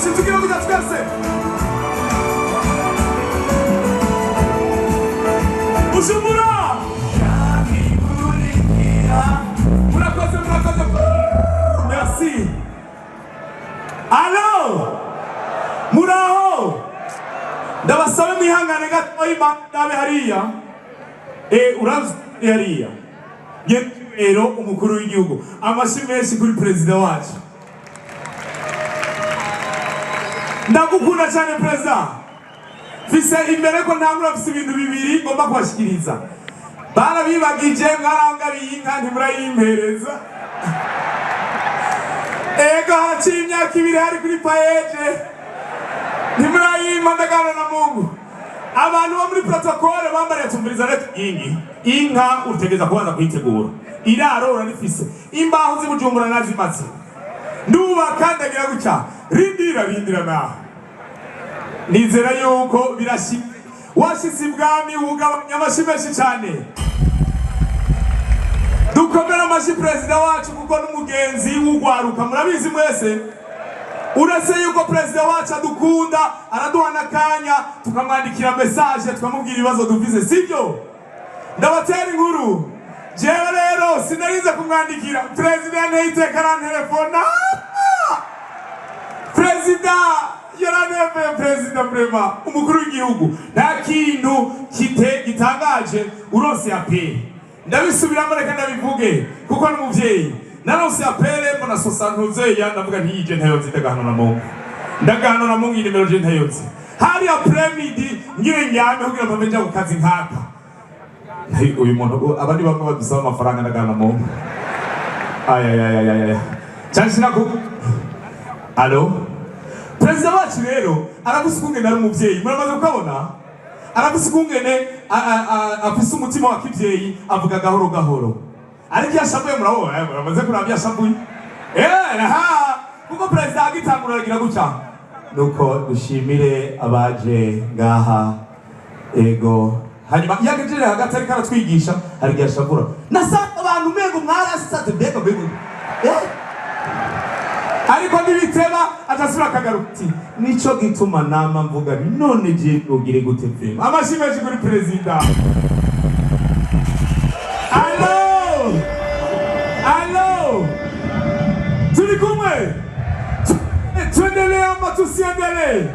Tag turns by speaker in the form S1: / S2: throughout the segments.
S1: amashyi tugira ngo twese Bujumbura murakoze merci allo muraho ndabasabe mwihangane gato imadabe hariya urazi hariya rero umukuru w'igihugu amashyi menshi kuri perezida wacu ndagukunda cyane perezida fise imbere ko ntangura afise ibintu bibiri ngomba kubashikiriza barabibagije mwarangabiye inka ntimurayimpereza ego haraciye imyaka ibiri hari kuri payeje ntimurayimpa ndagana na Mungu abantu bo muri protokole bambariye tumviriza rero inka utegeza kubanza kuyitegura iraro urarifise imbaho z'Ibujumbura nazimaze ndubaka ndagira gutya rindira naho nizera yuko birashika washitse ibwami ugabanya amashyi menshi cyane dukomera amashyi perezida wacu kuko n'umugenzi w'ugwaruka murabizi mwese urase yuko perezida wacu adukunda araduha n'akanya tukamwandikira message tukamubwira ibibazo duvize sibyo ndabatera inkuru jewe rero sinarize kumwandikira perezida yanteyiteka arantelefona perezida yaraneveye perezida brema umukuru w'igihugu nta kintu gitangaje urose apeli ndabisubiramo reka ndabivuge kuko n'umuvyeyi narose apeli mbona sosantuze yandavuga ntiyije ntayotse ndagahano na Mungu ndagahano na Mungu inimero je ntayotse hari apremidi ngire nyame kugira ngo mbenja kukazi nkaka uyu muntu abandi bamwe badusaba amafaranga ndagahano na Mungu aya chanshina ku allo perezida wacu rero aravuze kungene ari umuvyeyi muramaze ukabona aravuze kungene afise umutima wa kivyeyi avuga gahoro ariko yashabuye muramaze kurambya yashabuye kuko perezida agitangura aragira gutya nuko dushimire abaje ngaha ego hanyuma yagejeje hagati ariko aratwigisha ariko yashabura nasanga abantu mengo mwarasatse mbega ariko nibiteba atasura kagaruti nico gituma nama mvuga none je ugire gute film amashyi menshi kuri perezida allo turi kumwe tuendelee ama tusiendelee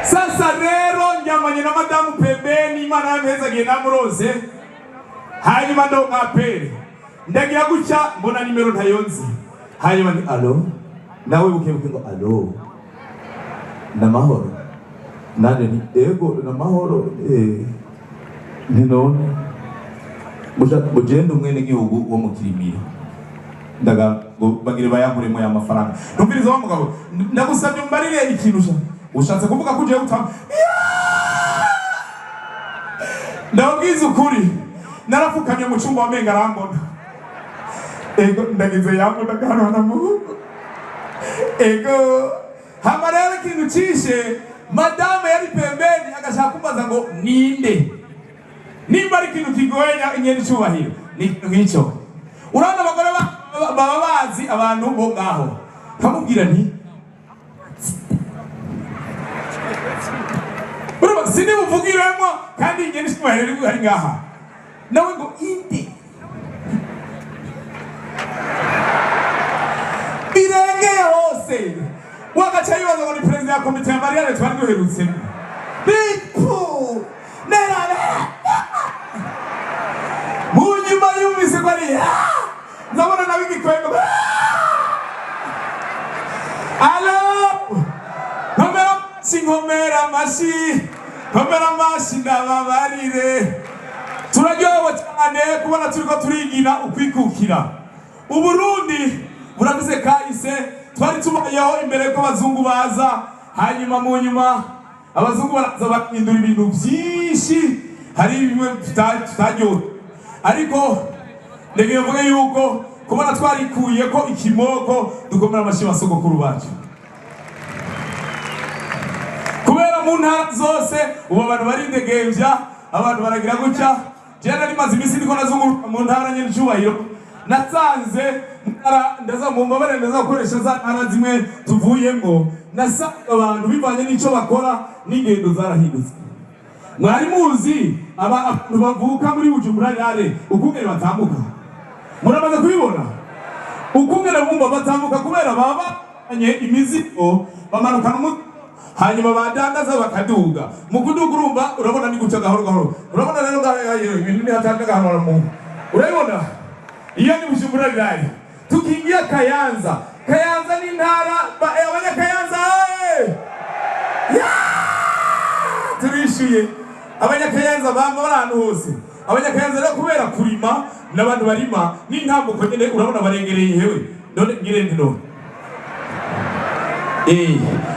S1: sasa rero nyamanye na madamu pembeni imana yameza genda muroze hanyuma ndo apeli ndagira gutya mbona nimero ntayonzi hanyuma ni allo nawe bukebuke ngo allo namahoro nande ni ego namahoro ni none mugende umwene gihugu wo mukirimira ndaga bagire bayamuremo ya mafaranga numviriza wa mugabo ndagusabye mbarire ikintu ushatse kuvuga kuje utama ndabwiza ukuri narafukanye mu cyumba wamenga arambona ego ndagize yambo ndagana na Mungu ego hamarere kintu cishe madame yari pembeni agashaka kumbaza ngo ninde nimba ari kintu kigoyenya inyeni cyubahiro ni nk'icyo urana abagore baba bazi abantu bo ngaho kamubwira nti uraba sindi buvugiremo kandi inyeni cyubahiro ari ngaha nawe ngo inde birengeye hose wagaca yibaza ngo ni perezida ya komite ya Mariane twari duherutse bipu nerare mu nyuma yumvise ko ari ndabona nawe igikwego allo nkomera amashi ndababarire turaryohewe cyane kubona turiko turigira ukwikukira Uburundi buravuze kahise twari tubayeho imbere ko abazungu baza hanyuma mu nyuma abazungu baraza bahindura ibintu byinshi hari bimwe tutaryohewe ariko ndege mvuge yuko kubona twarikuye ko ikimoko dukomera amashyi basogokuru bacu kubera mu ntara zose ubu abantu barindegevya abantu baragira gutya jana rimaze imisi ndiko nazunguruka mu ntara nyene cyubahiro nasanze ndaza mu mbabare ndaza gukoresha za ntara zimwe tuvuyemo, nasanze abantu bivanye n'ico bakora n'ingendo zarahindutse. Mwari muzi abantu bavuka muri Bujumbura yare ukungene batambuka, muramaze kubibona ukungene bumva batambuka kubera baba imizigo bamanukana hanyuma badandaza bakaduga. Mu kuduga urumva urabona ni guca gahoro gahoro, urabona rero ibintu ni hatanga gahoro mu urabona. Iyo ni Bujumbura yare tukingia Kayanza ni ntara abanyakayanza turishuye abanyakayanza bamba barantu hose. Abanyakayanza rero kubera kurima n'abantu barima n'intambuko nyene urabona barengereye hewe none ngirende no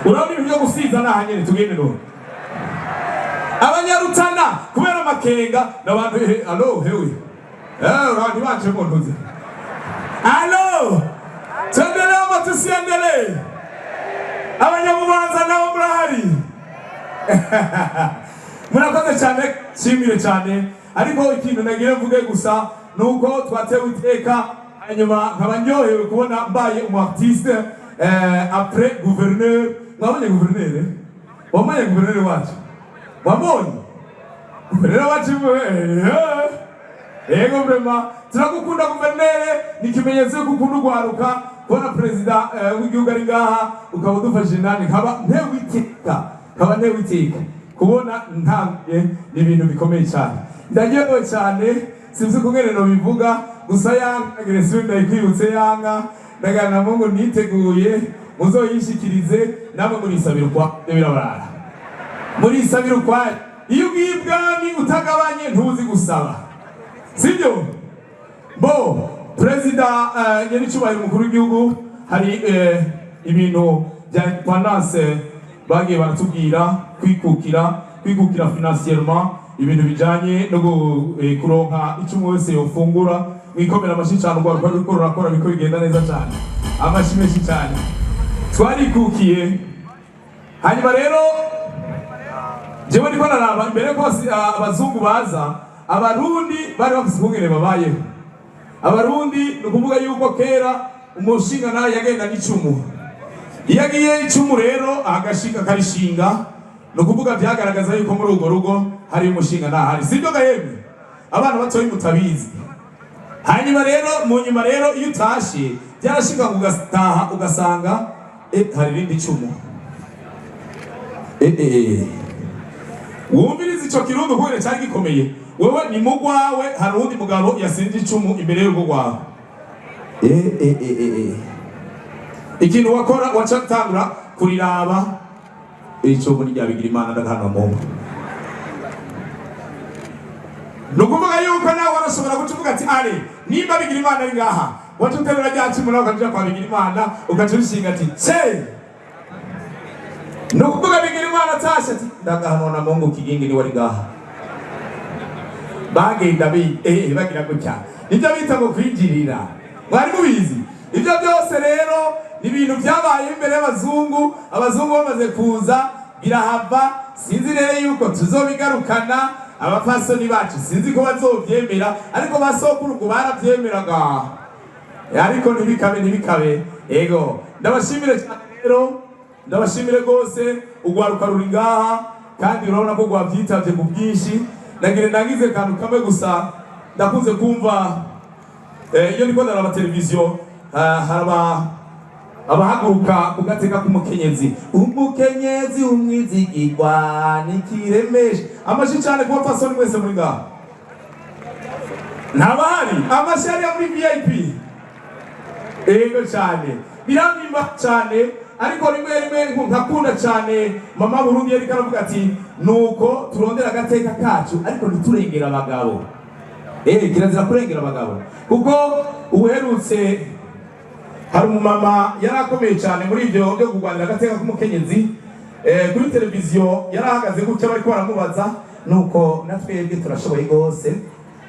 S1: urabona ibintu byo gusiza nahanyene tugende no. Abanyarutana kubera makenga n'abantu allo hewe urabona banje mu ntuze allo tendele amatusiendele abanyamubanza nabo murahari murakoze cyane shimire cyane. Ariko ikintu nagira mvuge gusa nuko twatewe iteka hanyuma nkaba ndyohewe kubona mbaye umu artiste après gouverneur. Mwabonye gouverneur wambaye gouverneur wacu wabonye gouverneur wacu ego vraiment turakukunda gouverneur ni kimenyetso ko ukunda gwaruka kubona president w'igihugu ari ngaha ukaba dufashe nani kaba ntewiteka kubona ntangiye ni ibintu bikomeye cyane. Ndagiye cyane sinzi kungene no bivuga gusa yanga agression ndayikwibutse yanga ndagana Mungu niteguye muzoyishikirize namwe muri sabira kwa birabarara muri sabira kwa iyo ubwibwami utagabanye ntuzi gusaba sibyo bo president nyene cyubahiro mukuru w'igihugu hari ibintu bya independence bagiye baratubwira kwikukira financièrement ibintu bijanye no kuronka icyo wese yofungura mwikomera amashi cyane ugwa rurakora biko bigenda neza cyane amashi menshi cyane twarikukiye. Hanyuma rero jewe niko naraba mbere ko abazungu baza abarundi bari bafite kungere babayeho. Abarundi nukuvuga yuko kera umushinga nayo yagenda n'icumu, yagiye icumu rero agashinga karishinga nukuvuga byagaragaza yuko muri ugo rugo hari umushinga nahari sibyo gahembe abana batoyi mutabizi. Hanyuma rero mu nyuma rero iyo utashe byarashinga ugataha ugasanga hari rindi cumu wumviriza ico kirundo kubera cyari gikomeye wewe ni mugwawe hari undi mugabo yasinze icumu imbere y'urugo rwawe ikintu wakora wacatangura kuriraba icumu ryabigira Imana ndagahana mu nukuvuga yuko nawe warashobora gucuvuga ati ale nimba bigira Imana ari ngaha watuterera ryacumu nawe ukaja kwa bigira Imana ukacurishinga ati nukuvuga bigira Imana tashe ati ndagahana Mungu kigingi ni wari ngaha bagenda bagira gutya nibyo bita ngo kwinjirira. Mwari mubizi ibyo byose rero ni ibintu byabaye imbere y'abazungu. Abazungu bamaze kuza birahava sinzi rero yuko tuzobigarukana. Abapasoni bacu sinzi ko bazovyemera ariko basokuru ngo baravyemeraga ariko ntibikabe ego. Ndabashimire cyane rero ndabashimire gose ugwaruka ruri ngaha kandi urabona ko gwavyitavye ku bwinshi. Nagize kantu kamwe gusa ndakunze kumva iyo ndiko ndaraba televiziyo haraba abahaguruka kugateka k'umukenyezi umwizigirwa nikiremeshe amashi cyane kuba pasoni mwese muri ngaha ntabahari amashi ari muri VIP ego cyane biramimba cyane ariko rimwe nkakunda cyane mama Burundi yari karavuga ati nuko turondera agateka kacu ariko ntiturengera abagabo kirazira kurengera abagabo kuko uherutse hari umumama yarakomeye cyane muri ibyo byo kurwanira agateka k'umukenyezi kuri televiziyo yarahagaze gutya bariko baramubaza nuko natwebwe turashoboye gose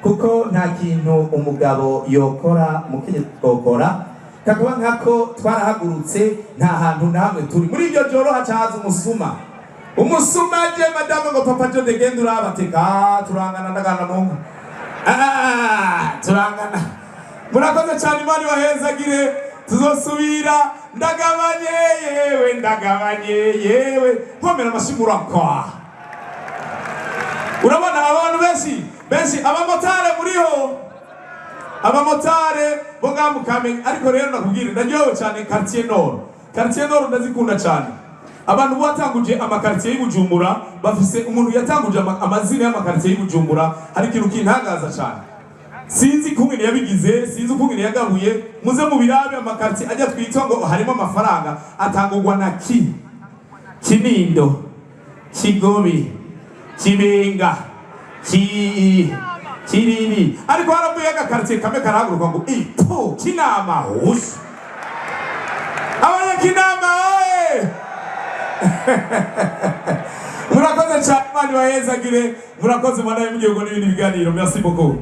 S1: kuko nta kintu umugabo yokora umukenyezi yokora kakuba nkako twarahagurutse nta hantu namwe turi muri ibyo joro hacaza umusuma je madame ngo papa jo degenda uraba teka turangana ndagana Mungu turangana murakoze cyane, Imana ibahezagire. Tuzosubira. Ndagabanye yewe, ndagabanye yewe. Nkomera amashimura kwa. Urabona abantu benshi abamotare muriho. Abamotare bo ngamukamenya, ariko rero nakubwira ndajyowe cyane quartier Nord. Quartier Nord ndazikunda cyane. Abantu batanguje amakartier y'Ibujumbura bafise umuntu yatanguje amazina y'amakartier y'Ibujumbura, hari ikintu kintangaza cyane. Sinzi kumwe yabigize, sinzi kumwe yagabuye, muze mu birabe amakartier ajya twitwa ngo harimo amafaranga atangurwa na Kinindo, Kigobe, Kibenga, Kiriri. Ariko haravuye agakartier kamwe karahaguruka ngo ipo Kinama hose. Abanyakinama oye! Murakoze cyane, Imana ibahezagire. Murakoze, Mana y'Igihugu n'ibindi biganiro. Merci beaucoup.